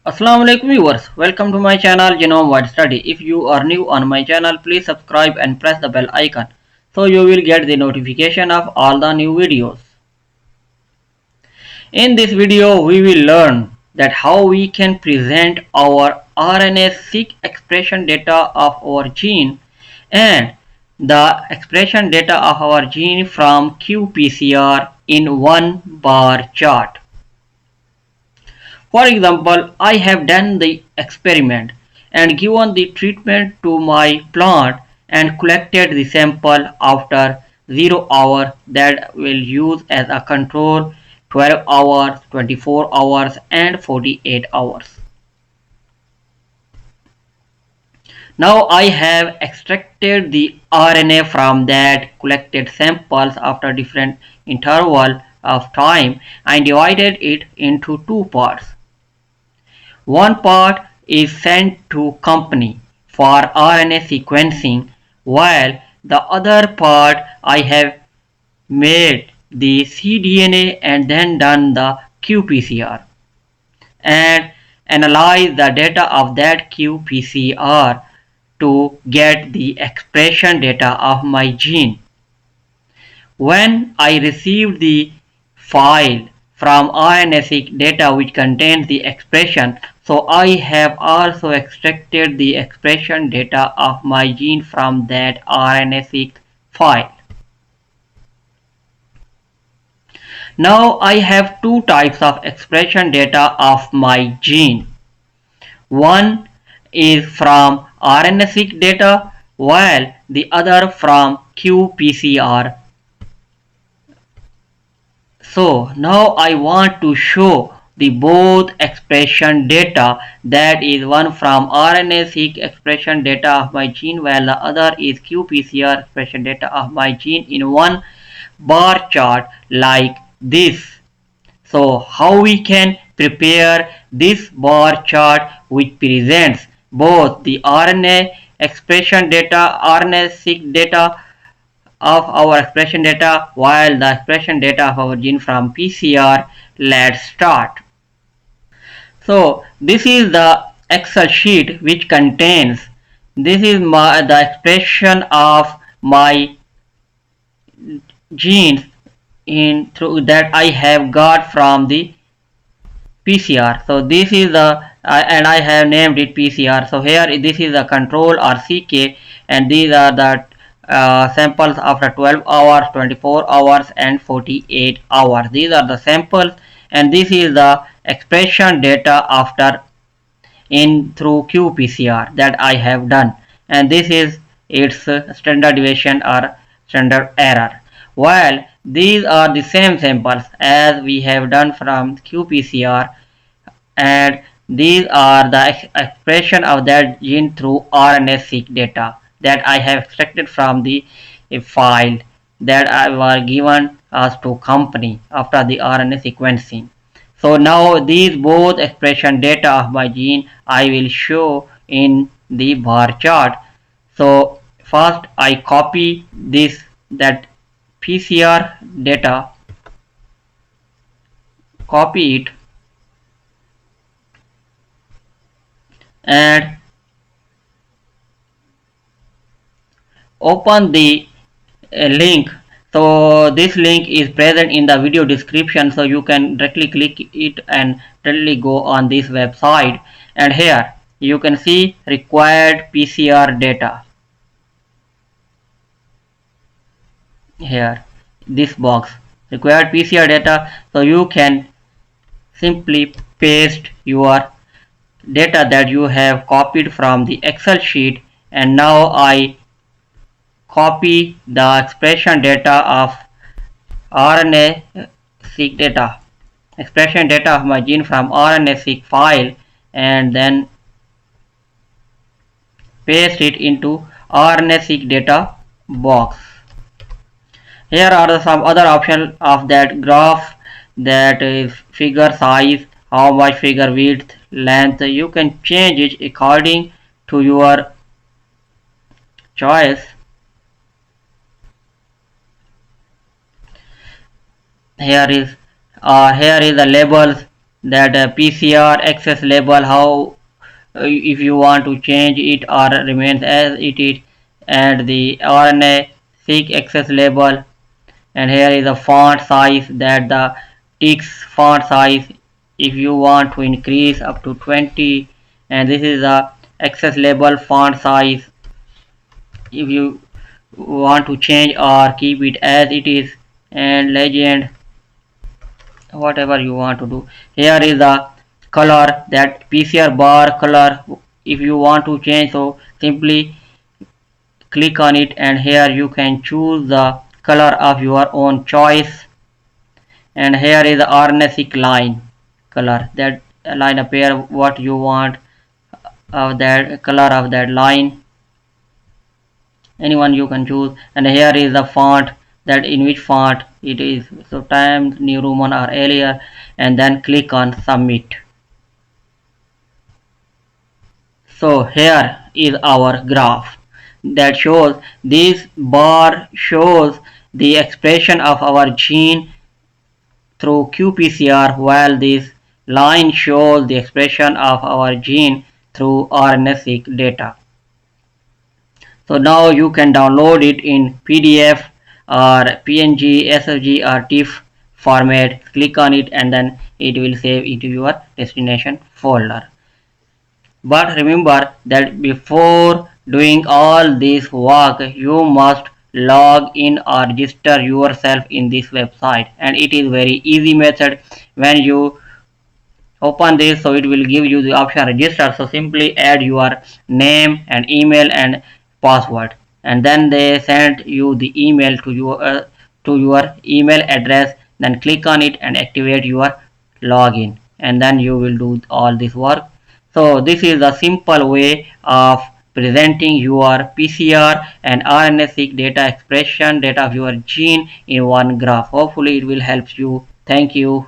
Assalamu alaikum viewers, welcome to my channel Genome Wide Study. If you are new on my channel, please subscribe and press the bell icon so you will get the notification of all the new videos. In this video, we will learn that how we can present our RNA-seq expression data of our gene and the expression data of our gene from qPCR in one bar chart. For example, I have done the experiment and given the treatment to my plant and collected the sample after 0 hours that will use as a control 12 hours, 24 hours and 48 hours. Now I have extracted the RNA from that collected samples after different interval of time and divided it into two parts. One part is sent to company for RNA sequencing while the other part I have made the cDNA and then done the qPCR and analyze the data of that qPCR to get the expression data of my gene. When I received the file from RNA-seq data which contains the expression, so I have also extracted the expression data of my gene from that RNA-seq file. Now I have two types of expression data of my gene. One is from RNA-seq data while the other from qPCR. So now I want to show the both expression data, that is one from RNA-seq expression data of my gene while the other is qPCR expression data of my gene in one bar chart like this. So how we can prepare this bar chart which presents both the RNA expression data, RNA-seq data of our expression data while the expression data of our gene from PCR. Let's start. So this is the Excel sheet which contains the expression of my genes in through that I have got from the PCR. So this is the and I have named it PCR. So here this is the control or CK and these are the samples after 12 hours, 24 hours and 48 hours. These are the samples and this is the expression data after in through qPCR that I have done, and this is its standard deviation or standard error. While these are the same samples as we have done from qPCR, and these are the expression of that gene through RNA-seq data that I have extracted from the file that I was given us to company after the RNA sequencing. So now these both expression data of my gene I will show in the bar chart. So first I copy that PCR data, copy it and open the link. So this link is present in the video description, so you can directly click it and directly go on this website, and here you can see required PCR data. Here this box, required PCR data, so you can simply paste your data that you have copied from the Excel sheet, and now I copy the expression data of RNA-seq data, expression data of my gene from RNA-seq file, and then paste it into RNA-seq data box. Here are some other options of that graph, that is figure size, how much figure width, length. You can change it according to your choice. Here is the labels that PCR access label, how if you want to change it or remains as it is, and the RNA-seq access label. And here is the font size, that the text font size if you want to increase up to 20, and this is the access label font size if you want to change or keep it as it is, and legend, whatever you want to do. Here is the color, that PCR bar color, if you want to change, so simply click on it, and here you can choose the color of your own choice. And here is the RNA-seq line color, that line appear what you want of that color of that line, anyone you can choose. And here is the font, that in which font it is, so Times New Roman or earlier, and then click on submit. So here is our graph that shows, this bar shows the expression of our gene through qPCR, while this line shows the expression of our gene through RNA-seq data. So now you can download it in PDF or PNG, SVG or TIFF format. Click on it and then it will save it to your destination folder. But remember that before doing all this work, you must log in or register yourself in this website, and it is very easy method. When you open this, so it will give you the option register, so simply add your name and email and password, and then they send you the email to your email address. Then click on it and activate your login, and then you will do all this work. So this is the simple way of presenting your PCR and RNA-seq data expression, data of your gene in one graph. Hopefully it will help you. Thank you.